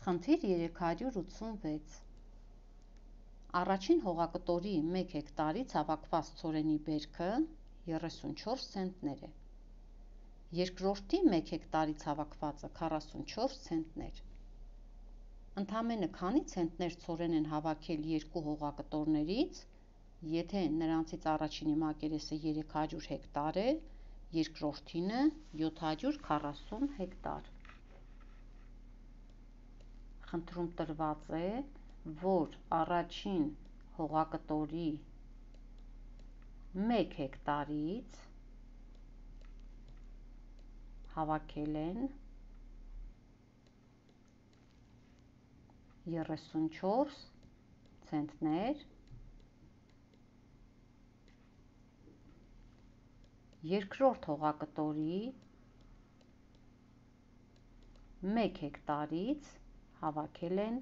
Խնդիր 386 Առաջին հողակտորի 1 հեկտարից հավաքված ցորենի բերքը 34 ցենտներ է։ Երկրորդի 1 հեկտարից հավաքվածը 44 ցենտներ։ Ընդամենը քանի ցենտներ ցորեն են հավաքել երկու հողակտորներից, եթե նրանցից առաջինի մակերեսը 300 հեկտար է, երկրորդինը 740 հեկտար։ Խնդրում տրված է, որ առաջին հողակտորի 1 հեկտարից հավաքել են 34 ցենտներ, երկրորդ հողակտորի 1 հեկտարից հավաքել են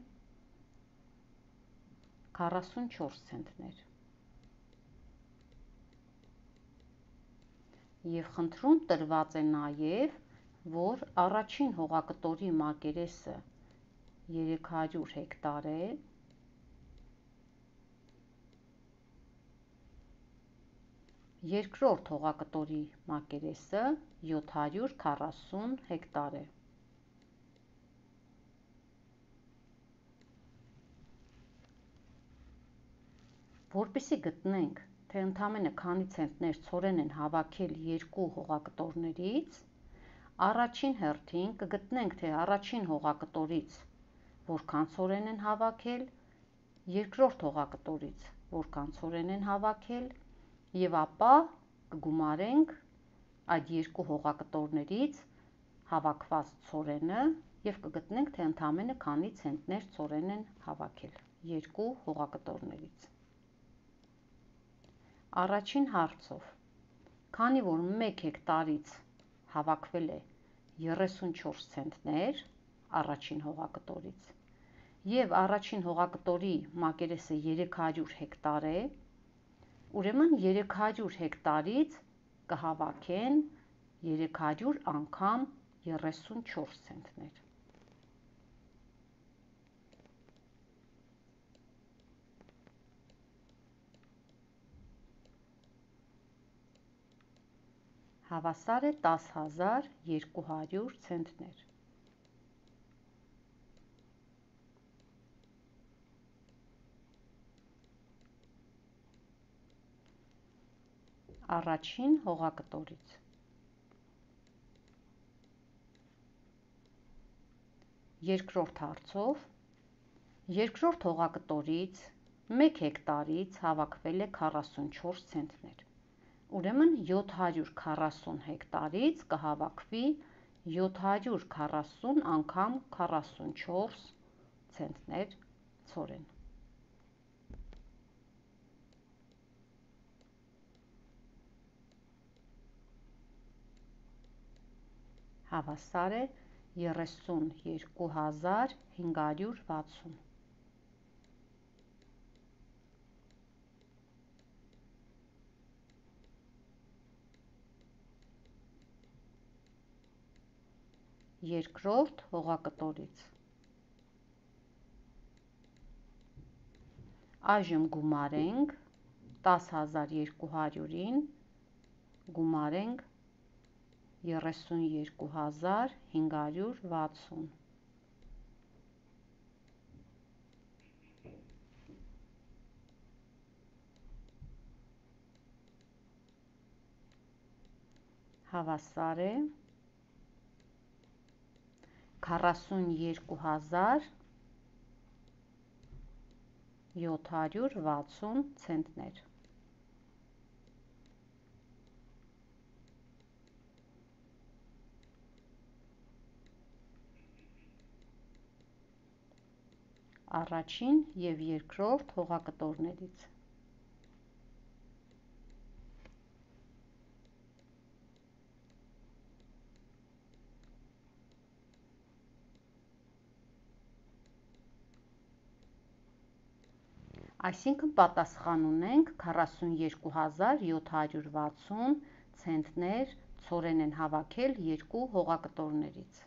44 ցենտներ։ Եվ խնդրում տրված է նաև, որ առաջին հողակտորի մակերեսը 300 հեկտար է, երկրորդ հողակտորի մակերեսը 740 հեկտար է։ Որպեսզի գտնենք, թե ընդամենը քանի ցենտներ ցորեն են հավաքել երկու հողակտորներից, առաջին հերթին կգտնենք, թե առաջին հողակտորից որքան ցորեն են հավաքել, երկրորդ հողակտորից որքան ցորեն են հավաքել, եւ ապա կգումարենք այդ երկու հողակտորներից հավաքված ցորենը եւ կգտնենք, թե ընդամենը քանի ցենտներ ցորեն են հավաքել երկու հողակտորներից։ Առաջին հարցով, քանի որ 1 հեկտարից հավաքվել է 34 ցենտներ առաջին հողակտորից եւ առաջին հողակտորի մակերեսը 300 հեկտար է, ուրեմն 300 հեկտարից կհավաքեն 300 անգամ 34 ցենտներ։ Հավասար է 10,200 ցենտներ։ Առաջին հողակտորից երկրորդ հարցով, երկրորդ հողակտորից 1 հեկտարից հավաքվել է 44 ցենտներ, ուրեմն 740 հեկտարից կհավաքվի 740 անգամ 44 ցենտներ ցորեն։ Հավասար է 32,560։ Երկրորդ հողակտորից այժմ գումարենք 10,200-ին գումարենք 32,560։ Հավասար է 42,760 ցենտներ։ Առաջին եւ երկրորդ հողակտորներից։ Այսինքն պատասխան ունենք 42,760 ցենտներ ցորեն են հավաքել երկու հողակտորներից։